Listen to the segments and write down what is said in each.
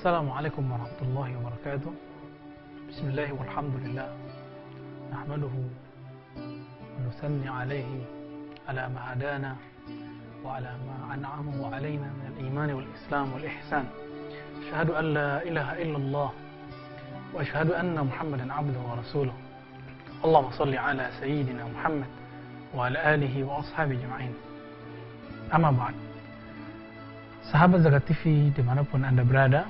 Assalamualaikum warahmatullahi wabarakatuh. Bismillah walhamdulillah. Nahmaduhu wa nusanni alaihi ala ma hadana wa ala ma an'amahu alaina min al-iman wal islam wal ihsan. Asyhadu an la ilaha illallah wa asyhadu anna Muhammadan abduhu wa rasuluh. Allahumma shalli ala sayyidina Muhammad wa ala alihi wa ashabihi ajma'in. Amma ba'd. Sahabat Zakat TV dimanapun Anda berada,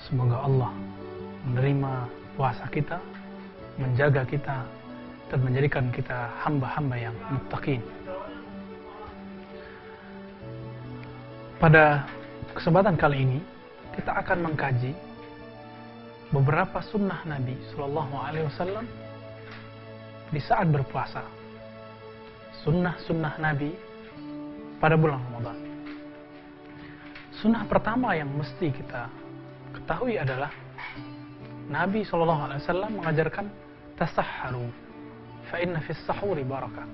semoga Allah menerima puasa kita, menjaga kita, dan menjadikan kita hamba-hamba yang muttaqin. Pada kesempatan kali ini, kita akan mengkaji beberapa sunnah Nabi Sallallahu Alaihi Wasallam di saat berpuasa. Sunnah-sunnah Nabi pada bulan Ramadan. Sunnah pertama yang mesti kita ketahui adalah Nabi SAW mengajarkan tasahharu fa inna fis sahuri barakah.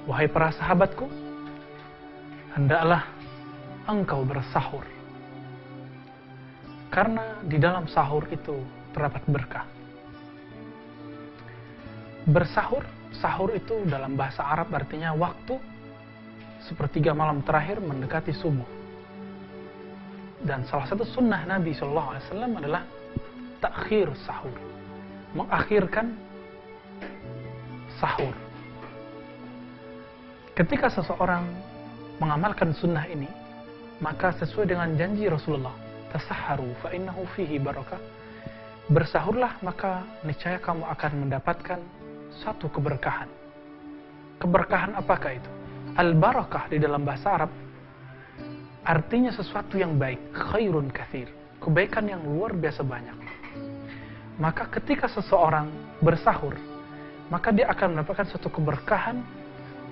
Wahai para sahabatku, hendaklah engkau bersahur, karena di dalam sahur itu terdapat berkah. Bersahur, sahur itu dalam bahasa Arab artinya waktu sepertiga malam terakhir mendekati subuh. Dan salah satu sunnah Nabi SAW adalah takhir sahur, mengakhirkan sahur. Ketika seseorang mengamalkan sunnah ini, maka sesuai dengan janji Rasulullah, tasahharu fa innahu fihi barakah, bersahurlah maka niscaya kamu akan mendapatkan satu keberkahan. Keberkahan apakah itu? Al-barakah di dalam bahasa Arab artinya sesuatu yang baik, khairun katsir, kebaikan yang luar biasa banyak. Maka ketika seseorang bersahur, maka dia akan mendapatkan suatu keberkahan,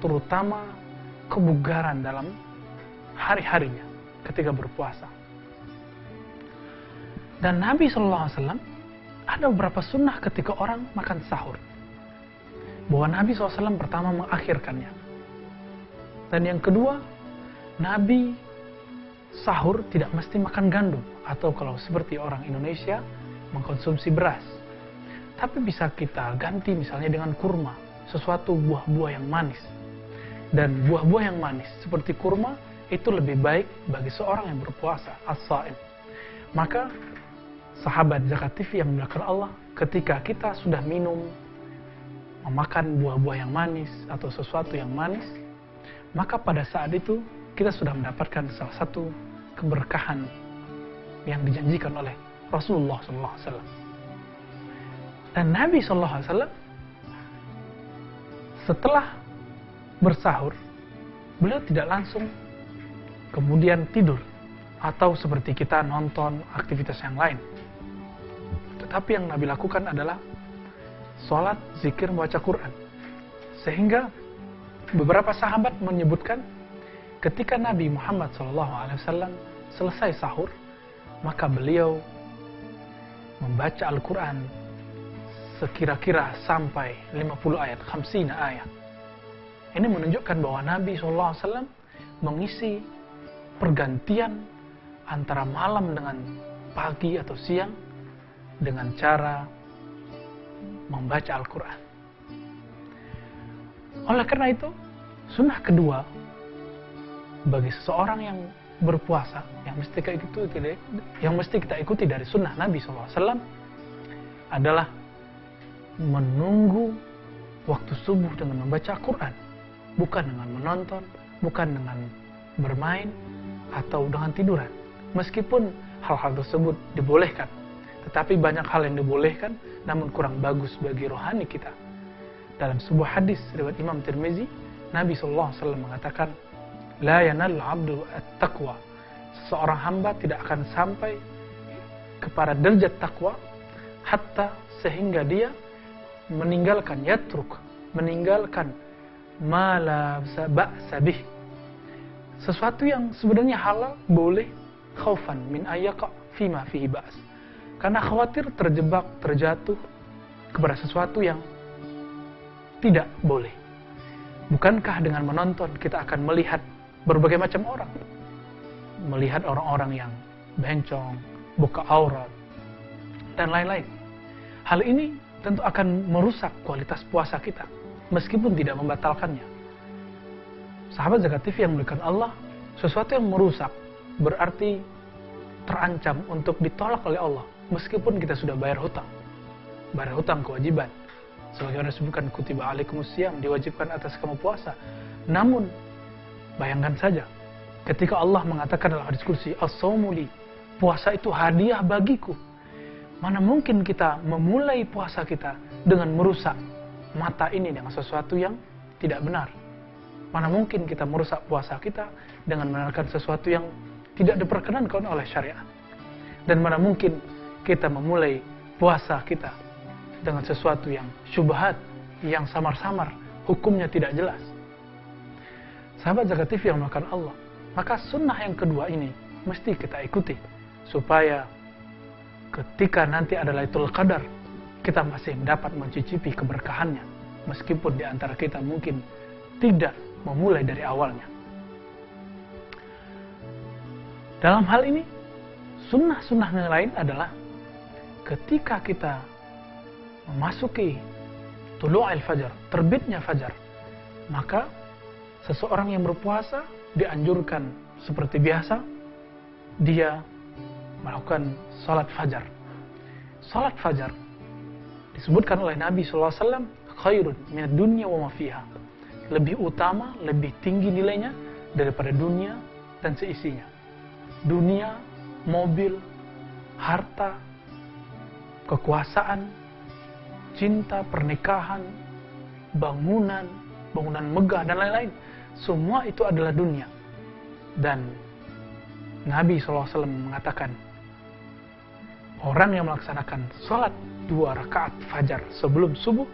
terutama kebugaran dalam hari-harinya ketika berpuasa. Dan Nabi SAW ada beberapa sunnah ketika orang makan sahur, bahwa Nabi SAW pertama mengakhirkannya. Dan yang kedua, Nabi sahur tidak mesti makan gandum, atau kalau seperti orang Indonesia mengkonsumsi beras, tapi bisa kita ganti misalnya dengan kurma, sesuatu buah-buah yang manis. Dan buah-buah yang manis seperti kurma itu lebih baik bagi seorang yang berpuasa, as-shaim. Maka sahabat Zakat TV yang dimuliakan Allah, ketika kita sudah minum, memakan buah-buah yang manis atau sesuatu yang manis, maka pada saat itu kita sudah mendapatkan salah satu keberkahan yang dijanjikan oleh Rasulullah SAW. Dan Nabi SAW setelah bersahur, beliau tidak langsung kemudian tidur atau seperti kita nonton aktivitas yang lain. Tetapi yang Nabi lakukan adalah sholat, zikir, membaca Quran. Sehingga beberapa sahabat menyebutkan ketika Nabi Muhammad SAW selesai sahur, maka beliau membaca Al-Quran sekira-kira sampai 50 ayat, 50 ayat. Ini menunjukkan bahwa Nabi SAW mengisi pergantian antara malam dengan pagi atau siang dengan cara membaca Al-Quran. Oleh karena itu, sunnah kedua bagi seseorang yang berpuasa yang mesti kita ikuti dari sunnah Nabi SAW adalah menunggu waktu subuh dengan membaca Quran, bukan dengan menonton, bukan dengan bermain atau dengan tiduran. Meskipun hal-hal tersebut dibolehkan, tetapi banyak hal yang dibolehkan namun kurang bagus bagi rohani kita. Dalam sebuah hadis riwayat Imam Tirmizi, Nabi SAW mengatakan, la yanal abdu at-taqwa, seorang hamba tidak akan sampai kepada derajat takwa hatta sehingga dia meninggalkan meninggalkan ma la ba'sa bih, sesuatu yang sebenarnya halal boleh, khaufan min ayyaqa fima fihi ba's, karena khawatir terjatuh kepada sesuatu yang tidak boleh. Bukankah dengan menonton kita akan melihat berbagai macam orang, melihat orang-orang yang bencong, buka aurat, dan lain-lain. Hal ini tentu akan merusak kualitas puasa kita, meskipun tidak membatalkannya. Sahabat Zakat TV yang dimuliakan Allah, sesuatu yang merusak berarti terancam untuk ditolak oleh Allah, meskipun kita sudah bayar hutang kewajiban. Sebagaimana disebutkan kutiba alaikumusiyam, diwajibkan atas kamu puasa. Namun bayangkan saja ketika Allah mengatakan dalam hadis kursi, as-shaumu li, puasa itu hadiah bagiku. Mana mungkin kita memulai puasa kita dengan merusak mata ini dengan sesuatu yang tidak benar. Mana mungkin kita merusak puasa kita dengan menaikkan sesuatu yang tidak diperkenankan oleh syariat. Dan mana mungkin kita memulai puasa kita dengan sesuatu yang syubhat, yang samar-samar, hukumnya tidak jelas. Sahabat Zakat TV yang dimuliakan Allah, maka sunnah yang kedua ini mesti kita ikuti, supaya ketika nanti ada Lailatul Qadar, kita masih dapat mencicipi keberkahannya, meskipun di antara kita mungkin tidak memulai dari awalnya. Dalam hal ini, sunnah-sunnah yang lain adalah ketika kita memasuki tulu'il fajar, terbitnya fajar, maka seseorang yang berpuasa dianjurkan seperti biasa dia melakukan salat fajar. Salat fajar disebutkan oleh Nabi SAW, khairun minad dunya wa ma fiha, lebih utama, lebih tinggi nilainya daripada dunia dan seisinya. Dunia, mobil, harta, kekuasaan, cinta, pernikahan, bangunan megah, dan lain-lain. Semua itu adalah dunia. Dan Nabi SAW mengatakan, orang yang melaksanakan sholat 2 rakaat fajar sebelum subuh,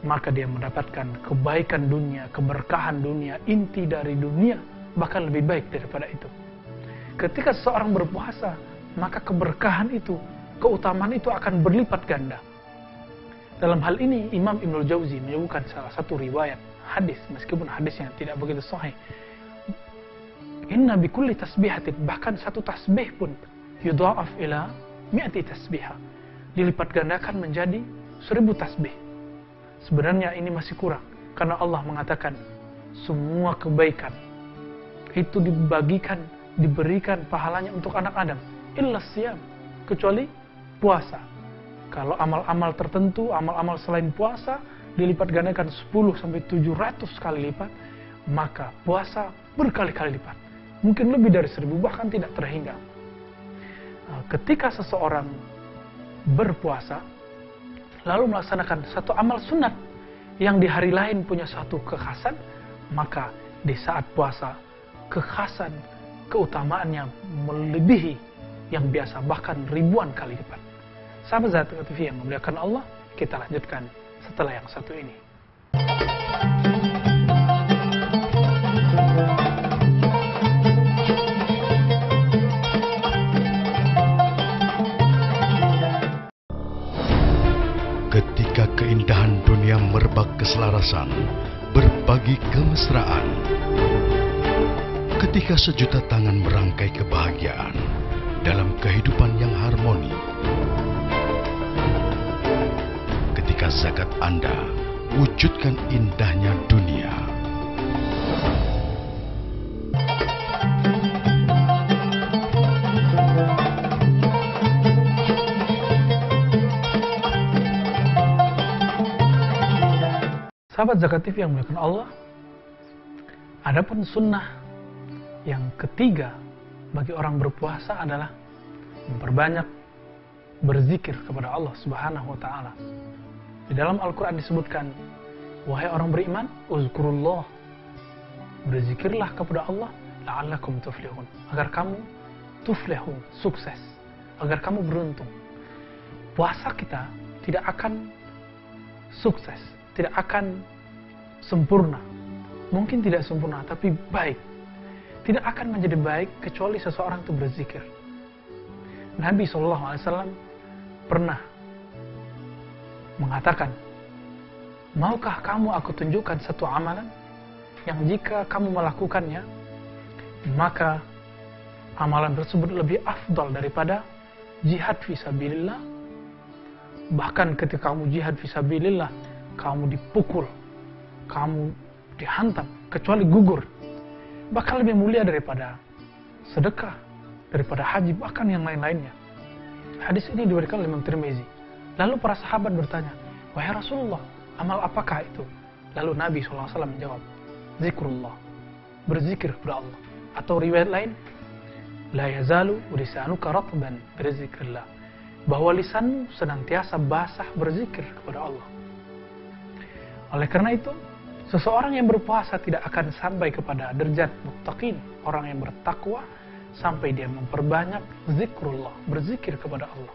maka dia mendapatkan kebaikan dunia, keberkahan dunia, inti dari dunia, bahkan lebih baik daripada itu. Ketika seseorang berpuasa, maka keberkahan itu, keutamaan itu akan berlipat ganda. Dalam hal ini, Imam Ibnul Jauzi menyebutkan salah satu riwayat hadis, meskipun hadisnya tidak begitu sahih. Inna bikulli tasbihatin, bahkan satu tasbih pun, yudha'af ila mi'ati tasbihah, dilipat gandakan menjadi 1000 tasbih. Sebenarnya ini masih kurang, karena Allah mengatakan semua kebaikan itu diberikan pahalanya untuk anak Adam, illa siyam, kecuali puasa. Kalau amal-amal tertentu, amal-amal selain puasa dilipat gandakan 10-700 kali lipat, maka puasa berkali-kali lipat, mungkin lebih dari 1000, bahkan tidak terhingga. Ketika seseorang berpuasa lalu melaksanakan satu amal sunat yang di hari lain punya suatu kekhasan, maka di saat puasa kekhasan, keutamaannya melebihi yang biasa, bahkan ribuan kali lipat. Sahabat Zakat TV yang memuliakan Allah, kita lanjutkan setelah yang satu ini. Ketika keindahan dunia merebak keselarasan, berbagi kemesraan. Ketika sejuta tangan merangkai kebahagiaan dalam kehidupan yang harmoni. Ketika zakat Anda wujudkan indahnya dunia. Sahabat Zakat TV yang dimuliakan Allah, adapun sunnah yang ketiga bagi orang berpuasa adalah memperbanyak berzikir kepada Allah Subhanahu wa taala. Di dalam Al-Qur'an disebutkan, wahai orang beriman, uzkurullah, berzikirlah kepada Allah la'allakum tuflihun, agar kamu tuflihun, sukses, agar kamu beruntung. Puasa kita tidak akan sukses, tidak akan sempurna. Mungkin tidak sempurna, tapi baik. Tidak akan menjadi baik kecuali seseorang itu berzikir. Nabi SAW pernah mengatakan, maukah kamu aku tunjukkan satu amalan yang jika kamu melakukannya, maka amalan tersebut lebih afdal daripada jihad fisabilillah, bahkan ketika kamu jihad fisabilillah, kamu dipukul, kamu dihantam, kecuali gugur, bahkan lebih mulia daripada sedekah, daripada haji, bahkan yang lain-lainnya. Hadis ini diberikan oleh Imam Tirmizi. Lalu para sahabat bertanya, wahai Rasulullah, amal apakah itu? Lalu Nabi SAW menjawab, zikrullah, berzikir kepada Allah. Atau riwayat lain, la yazalu lisanuka ratban berzikrillah, bahwa lisanmu senantiasa basah berzikir kepada Allah. Oleh karena itu, seseorang yang berpuasa tidak akan sampai kepada derajat muttaqin, orang yang bertakwa, sampai dia memperbanyak zikrullah, berzikir kepada Allah.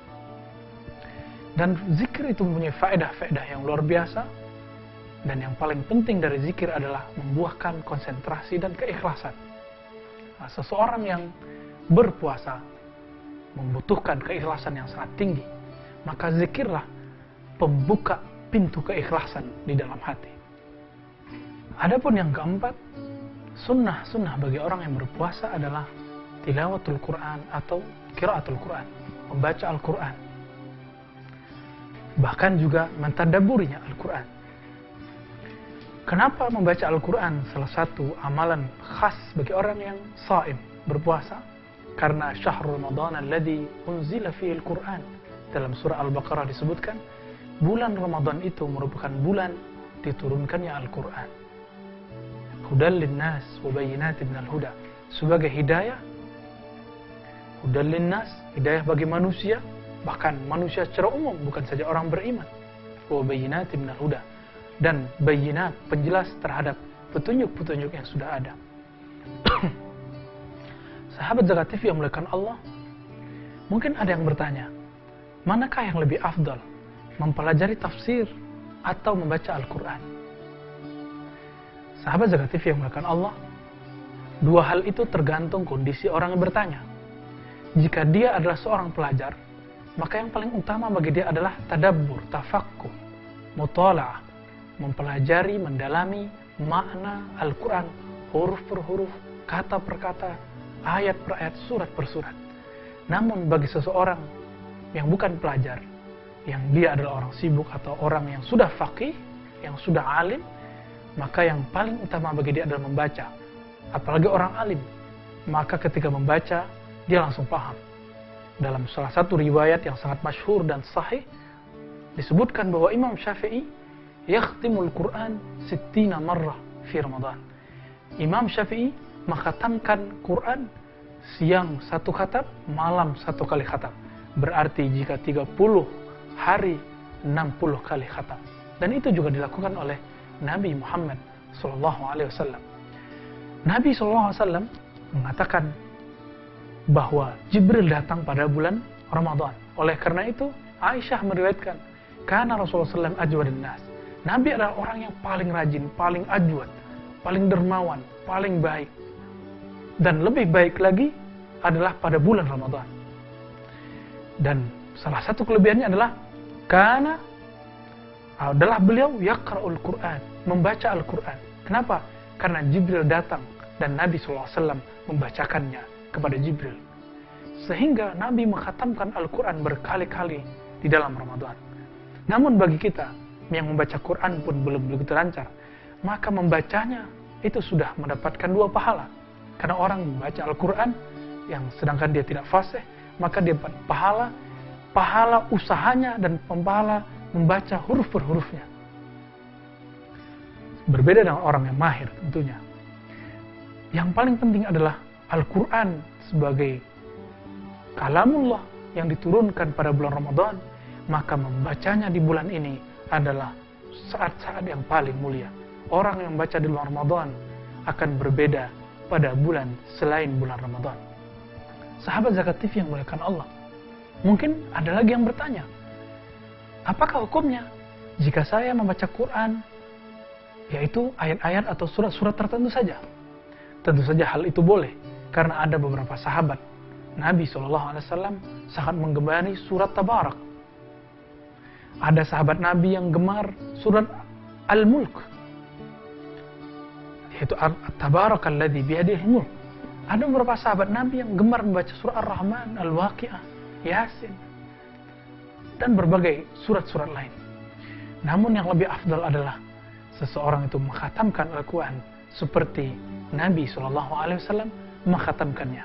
Dan zikir itu mempunyai faedah-faedah yang luar biasa, dan yang paling penting dari zikir adalah membuahkan konsentrasi dan keikhlasan. Nah, seseorang yang berpuasa membutuhkan keikhlasan yang sangat tinggi, maka zikirlah pembuka pintu keikhlasan di dalam hati. Adapun yang keempat, sunnah bagi orang yang berpuasa adalah tilawatul Quran atau qiraatul Quran, membaca Al-Quran. Bahkan juga mentadabburinya Al-Quran. Kenapa membaca Al-Quran salah satu amalan khas bagi orang yang shaim, berpuasa? Karena syahrul Ramadan alladzi unzila fihi Al-Quran. Dalam surah Al-Baqarah disebutkan, bulan Ramadan itu merupakan bulan diturunkannya Al-Quran. Hudal linnas wa bayyinatin minal huda. Sebagai hidayah, hudal linnas, hidayah bagi manusia, bahkan manusia secara umum, bukan saja orang beriman. Wa bayyinatin minal huda. Dan bayinat, penjelas terhadap petunjuk-petunjuk yang sudah ada. Sahabat Zakat TV yang muliakan Allah, mungkin ada yang bertanya, manakah yang lebih afdal, mempelajari tafsir atau membaca Al-Quran? Sahabat Zakat TV yang muliakan Allah, dua hal itu tergantung kondisi orang yang bertanya. Jika dia adalah seorang pelajar, maka yang paling utama bagi dia adalah tadabbur, tafakkur, mutala'ah, mempelajari, mendalami makna Al-Quran, huruf per huruf, kata per kata, ayat per ayat, surat per surat. Namun bagi seseorang yang bukan pelajar, yang dia adalah orang sibuk atau orang yang sudah faqih, yang sudah alim, maka yang paling utama bagi dia adalah membaca. Apalagi orang alim, maka ketika membaca, dia langsung paham. Dalam salah satu riwayat yang sangat masyhur dan sahih, disebutkan bahwa Imam Syafi'i yakhtimul Quran 60 marrah fi Ramadan. Imam Syafi'i mengkhatamkan Quran siang satu khatam, malam satu kali khatam. Berarti jika 30 hari 60 kali khatam. Dan itu juga dilakukan oleh Nabi Muhammad SAW. Nabi SAW mengatakan bahwa Jibril datang pada bulan Ramadan. Oleh karena itu, Aisyah meriwayatkan, karena Rasulullah SAW ajwadun nas. Nabi adalah orang yang paling rajin, paling ajwad, paling dermawan, paling baik. Dan lebih baik lagi adalah pada bulan Ramadan. Dan salah satu kelebihannya adalah karena adalah beliau yaqra'ul Quran, membaca Al-Quran. Kenapa? Karena Jibril datang dan Nabi SAW membacakannya kepada Jibril. Sehingga Nabi mengkhatamkan Al-Quran berkali-kali di dalam Ramadan. Namun bagi kita yang membaca Quran pun belum begitu lancar, maka membacanya itu sudah mendapatkan 2 pahala. Karena orang membaca Al-Quran yang sedangkan dia tidak fasih, maka dia dapat pahala usahanya dan pahala membaca huruf per hurufnya. Berbeda dengan orang yang mahir tentunya. Yang paling penting adalah Al-Quran sebagai kalamullah yang diturunkan pada bulan Ramadan, maka membacanya di bulan ini adalah saat-saat yang paling mulia. Orang yang membaca di bulan Ramadan akan berbeda pada bulan selain bulan Ramadan. Sahabat Zakat TV yang muliakan Allah, mungkin ada lagi yang bertanya, apakah hukumnya jika saya membaca Quran, yaitu ayat-ayat atau surat-surat tertentu saja? Tentu saja hal itu boleh, karena ada beberapa sahabat Nabi SAW sangat menggemari surat Tabarak. Ada sahabat Nabi yang gemar surat Al-Mulk, yaitu Tabarakalladzi biyadihil mulk. Ada beberapa sahabat Nabi yang gemar membaca surah Ar-Rahman, Al-Waqi'ah, Yasin, dan berbagai surat-surat lain. Namun yang lebih afdal adalah seseorang itu mengkhatamkan Al-Quran seperti Nabi SAW mengkhatamkannya.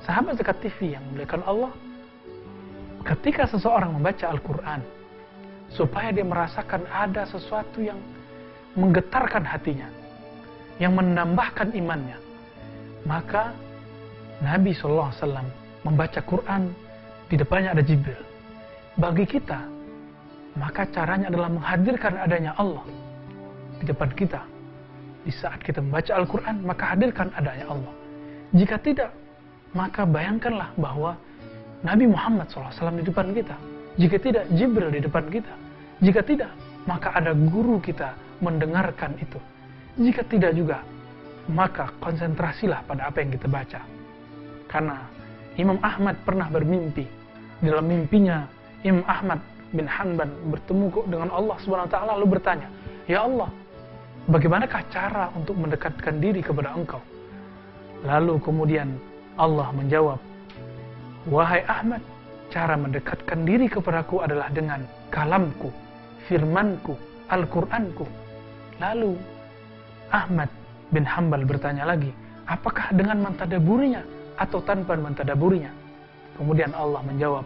Sahabat Zakat TV yang dimuliakan Allah, ketika seseorang membaca Al-Quran, supaya dia merasakan ada sesuatu yang menggetarkan hatinya, yang menambahkan imannya, maka Nabi SAW membaca Quran, di depannya ada Jibril. Bagi kita, maka caranya adalah menghadirkan adanya Allah di depan kita. Di saat kita membaca Al-Quran, maka hadirkan adanya Allah. Jika tidak, maka bayangkanlah bahwa Nabi Muhammad SAW di depan kita. Jika tidak, Jibril di depan kita. Jika tidak, maka ada guru kita mendengarkan itu. Jika tidak juga, maka konsentrasilah pada apa yang kita baca. Karena Imam Ahmad pernah bermimpi. Dalam mimpinya, Imam Ahmad bin Hanbal bertemu dengan Allah SWT lalu bertanya, "Ya Allah, bagaimanakah cara untuk mendekatkan diri kepada Engkau?" Lalu kemudian Allah menjawab, "Wahai Ahmad, cara mendekatkan diri kepadaku adalah dengan kalamku, firmanku, Al-Quranku." Lalu Ahmad bin Hanbal bertanya lagi, "Apakah dengan mentadaburinya atau tanpa mentadaburinya?" Kemudian Allah menjawab,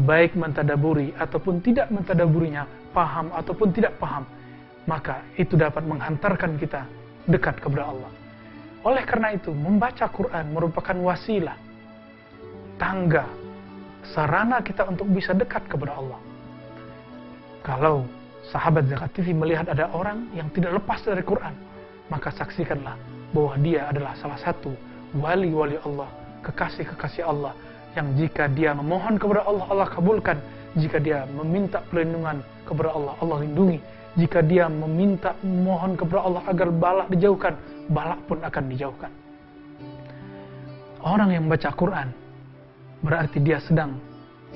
"Baik mentadaburi ataupun tidak mentadaburinya, paham ataupun tidak paham, maka itu dapat menghantarkan kita dekat kepada Allah." Oleh karena itu, membaca Quran merupakan wasilah, tangga, sarana kita untuk bisa dekat kepada Allah. Kalau sahabat Zakat TV melihat ada orang yang tidak lepas dari Quran, maka saksikanlah bahwa dia adalah salah satu wali-wali Allah, kekasih-kekasih Allah, yang jika dia memohon kepada Allah, Allah kabulkan. Jika dia meminta perlindungan kepada Allah, Allah lindungi. Jika dia meminta, mohon kepada Allah agar balak dijauhkan, balak pun akan dijauhkan. Orang yang membaca Quran berarti dia sedang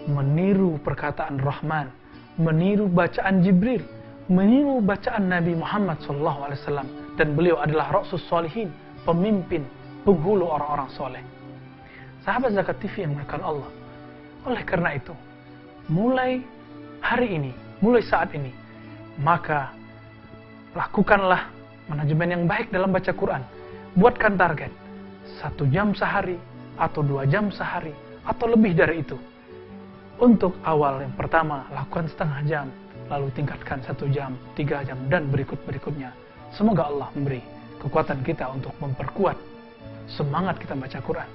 meniru perkataan Rahman, meniru bacaan Jibril, meniru bacaan Nabi Muhammad SAW, dan beliau adalah Rasul Sholihin, pemimpin, penghulu orang-orang soleh. Sahabat Zakat TV yang dimuliakan Allah, oleh karena itu, mulai hari ini, mulai saat ini, maka lakukanlah manajemen yang baik dalam baca Quran. Buatkan target 1 jam sehari, atau 2 jam sehari, atau lebih dari itu. Untuk awal yang pertama, lakukan setengah jam, lalu tingkatkan 1 jam, 3 jam, dan berikut-berikutnya. Semoga Allah memberi kekuatan kita untuk memperkuat semangat kita baca Quran.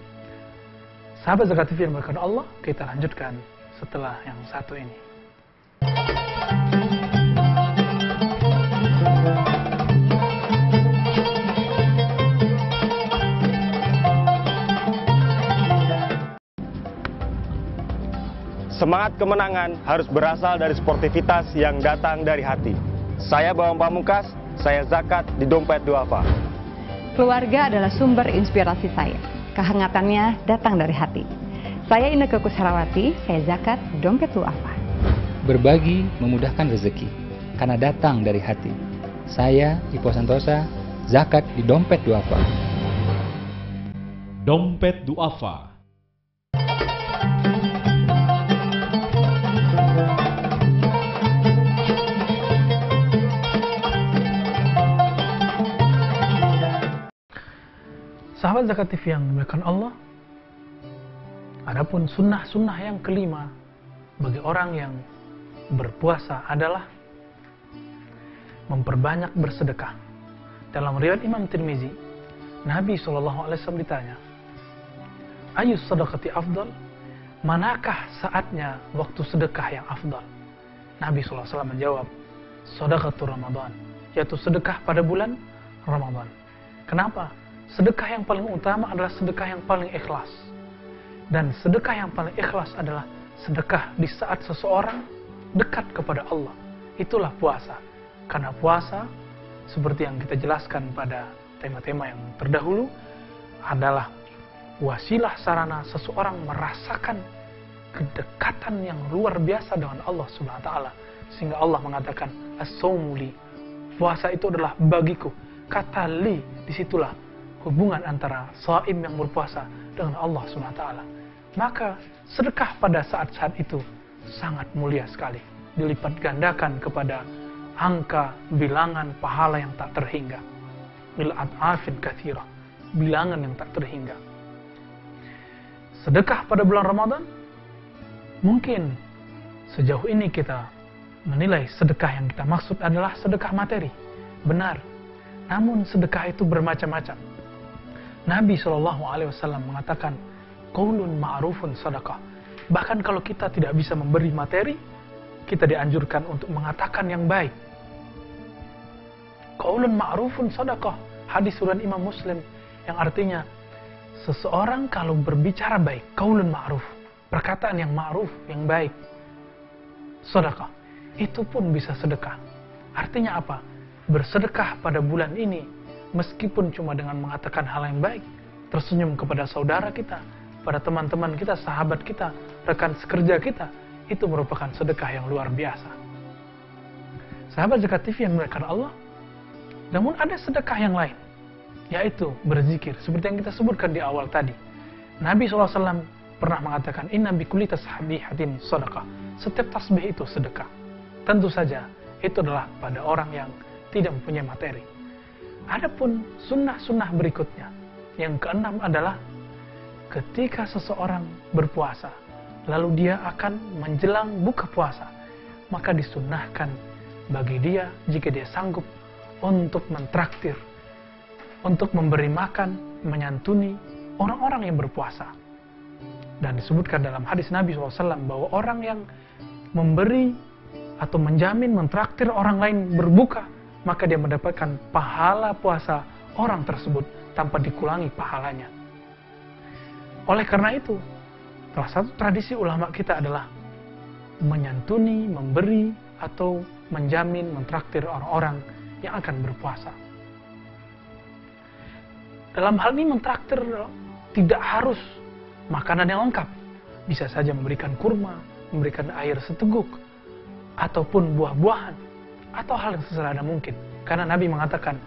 Sahabat Zakat TV yang dimuliakan Allah, kita lanjutkan setelah yang satu ini. Semangat kemenangan harus berasal dari sportivitas yang datang dari hati. Saya Bambang Pamungkas, saya zakat di Dompet Duafa. Keluarga adalah sumber inspirasi saya. Kehangatannya datang dari hati. Saya Inneke Kusharawati, saya zakat di Dompet Duafa. Berbagi memudahkan rezeki, karena datang dari hati. Saya Ipo Santosa, zakat di Dompet Duafa. Dompet Duafa. Sahabat Zakat TV yang dimuliakan Allah, adapun sunnah-sunnah yang kelima bagi orang yang berpuasa adalah memperbanyak bersedekah. Dalam riwayat Imam Tirmizi, Nabi SAW ditanya, "Ayus sedekati afdal?" Manakah saatnya waktu sedekah yang afdal? Nabi SAW menjawab, "Sedekatul Ramadan," yaitu sedekah pada bulan Ramadan. Kenapa? Sedekah yang paling utama adalah sedekah yang paling ikhlas. Dan sedekah yang paling ikhlas adalah sedekah di saat seseorang dekat kepada Allah. Itulah puasa. Karena puasa, seperti yang kita jelaskan pada tema-tema yang terdahulu, adalah wasilah sarana seseorang merasakan kedekatan yang luar biasa dengan Allah Subhanahu wa taala. Sehingga Allah mengatakan, "As-saumu li." Puasa itu adalah bagiku. Kata li, disitulah hubungan antara shaim yang berpuasa dengan Allah Subhanahu wa taala. maka sedekah pada saat-saat itu sangat mulia sekali, dilipat gandakan kepada angka bilangan pahala yang tak terhingga. Bil ad'afin katsirah, bilangan yang tak terhingga. Sedekah pada bulan Ramadan, mungkin sejauh ini kita menilai sedekah yang kita maksud adalah sedekah materi. Benar, namun sedekah itu bermacam-macam. Nabi SAW mengatakan, qaulun ma'rufun sadaqah. Bahkan kalau kita tidak bisa memberi materi, kita dianjurkan untuk mengatakan yang baik. Qaulun ma'rufun sadaqah, hadis riwayat Imam Muslim, yang artinya seseorang kalau berbicara baik, qaulun ma'ruf, perkataan yang ma'ruf, yang baik, sedekah, itu pun bisa sedekah. Artinya apa? Bersedekah pada bulan ini, meskipun cuma dengan mengatakan hal yang baik, tersenyum kepada saudara kita, pada teman-teman kita, sahabat kita, rekan sekerja kita, itu merupakan sedekah yang luar biasa. Sahabat Zakat TV yang dimuliakan Allah, namun ada sedekah yang lain, yaitu berzikir, seperti yang kita sebutkan di awal tadi. Nabi SAW pernah mengatakan, inna bikulli tasbihatin sedekah. Setiap tasbih itu sedekah. Tentu saja, itu adalah pada orang yang tidak mempunyai materi. Adapun sunnah-sunnah berikutnya, yang keenam adalah ketika seseorang berpuasa, lalu dia akan menjelang buka puasa, maka disunnahkan bagi dia, jika dia sanggup, untuk mentraktir, untuk memberi makan, menyantuni orang-orang yang berpuasa. Dan disebutkan dalam hadis Nabi SAW bahwa orang yang memberi atau menjamin, mentraktir orang lain berbuka, maka dia mendapatkan pahala puasa orang tersebut tanpa dikurangi pahalanya. Oleh karena itu, salah satu tradisi ulama kita adalah menyantuni, memberi, atau menjamin, mentraktir orang-orang yang akan berpuasa. Dalam hal ini mentraktir tidak harus makanan yang lengkap. Bisa saja memberikan kurma, memberikan air seteguk, ataupun buah-buahan, atau hal yang sesederhana mungkin. Karena Nabi mengatakan,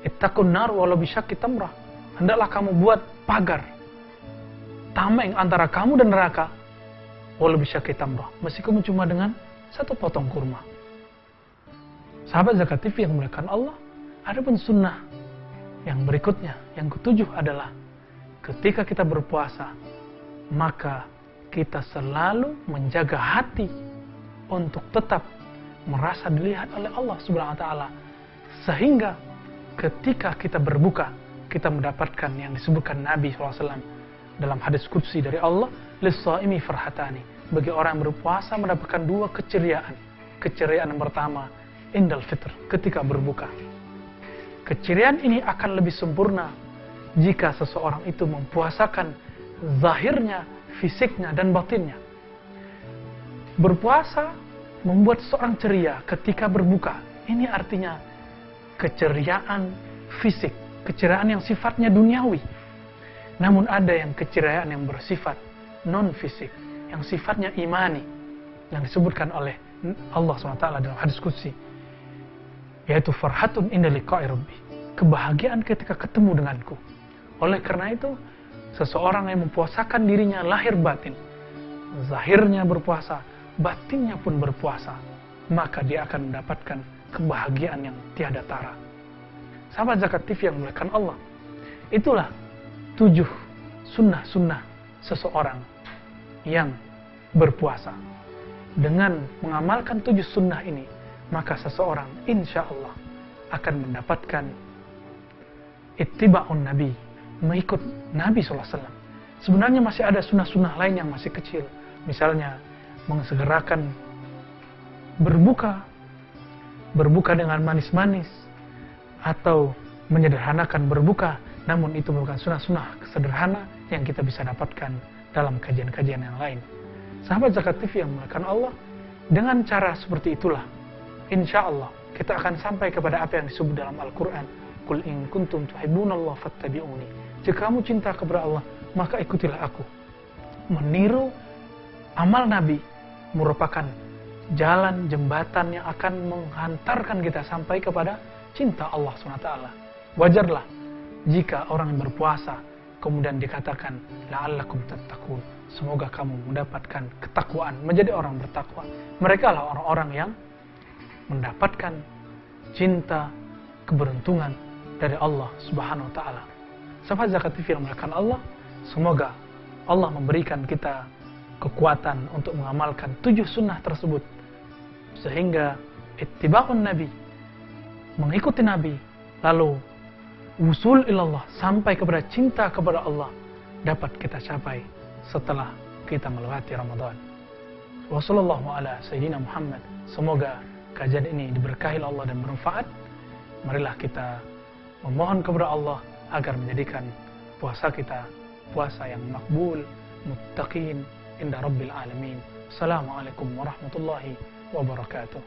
ittaqun nar walau bisyaqi tamrah. Hendaklah kamu buat pagar tameng antara kamu dan neraka, walau bisyaqi tamrah, meskipun cuma dengan satu potong kurma. Sahabat Zakat TV yang dimuliakan Allah, adapun sunnah yang berikutnya, yang ketujuh adalah ketika kita berpuasa, maka kita selalu menjaga hati untuk tetap merasa dilihat oleh Allah Subhanahu wa taala, sehingga ketika kita berbuka, kita mendapatkan yang disebutkan Nabi SAW dalam hadis qudsi dari Allah, lis-shaimi farhatani, bagi orang yang berpuasa mendapatkan dua keceriaan. Keceriaan yang pertama, indal fitr, ketika berbuka. Keceriaan ini akan lebih sempurna jika seseorang itu mempuasakan zahirnya, fisiknya, dan batinnya. Berpuasa membuat seorang ceria ketika berbuka. Ini artinya keceriaan fisik, keceriaan yang sifatnya duniawi. Namun ada yang keceriaan yang bersifat non-fisik, yang sifatnya imani, yang disebutkan oleh Allah SWT dalam hadis qudsi, yaitu farhatun inda liqa'i rabbi, kebahagiaan ketika ketemu denganku. Oleh karena itu, seseorang yang mempuasakan dirinya lahir batin, zahirnya berpuasa, batinnya pun berpuasa, maka dia akan mendapatkan kebahagiaan yang tiada tara. Sahabat Zakat TV yang dimuliakan Allah, itulah 7 sunnah-sunnah seseorang yang berpuasa. Dengan mengamalkan 7 sunnah ini, maka seseorang insya Allah akan mendapatkan ittiba'un Nabi, mengikut Nabi SAW. Sebenarnya masih ada sunnah-sunnah lain yang masih kecil. Misalnya, mengesegerakan berbuka dengan manis-manis, atau menyederhanakan berbuka. Namun itu bukan sunnah-sunnah sederhana yang kita bisa dapatkan dalam kajian-kajian yang lain. Sahabat Zakat TV yang dimuliakan Allah, dengan cara seperti itulah, insya Allah kita akan sampai kepada apa yang disebut dalam Al-Quran, Qul in kuntum tuhibbunallah fattabi'uni. Jika kamu cinta kepada Allah, maka ikutilah aku. Meniru amal Nabi merupakan jalan, jembatan yang akan menghantarkan kita sampai kepada cinta Allah SWT. Wajarlah jika orang yang berpuasa kemudian dikatakan la'allakum tattaqun, semoga kamu mendapatkan ketakwaan, menjadi orang bertakwa. Mereka lah orang-orang yang mendapatkan cinta, keberuntungan dari Allah Subhanahu wa taala. Sahabat Zakat TV yang dimuliakan Allah, semoga Allah memberikan kita kekuatan untuk mengamalkan 7 sunnah tersebut, sehingga ittiba'un Nabi, mengikuti Nabi, lalu wusul ilallah, sampai kepada cinta kepada Allah, dapat kita capai setelah kita melewati Ramadan. Wassallallahu ala sayyidina Muhammad. Semoga kajian ini diberkahi Allah dan bermanfaat. Marilah kita memohon kepada Allah agar menjadikan puasa kita puasa yang makbul, muttaqin inda rabbil alamin. Assalamualaikum warahmatullahi wabarakatuh.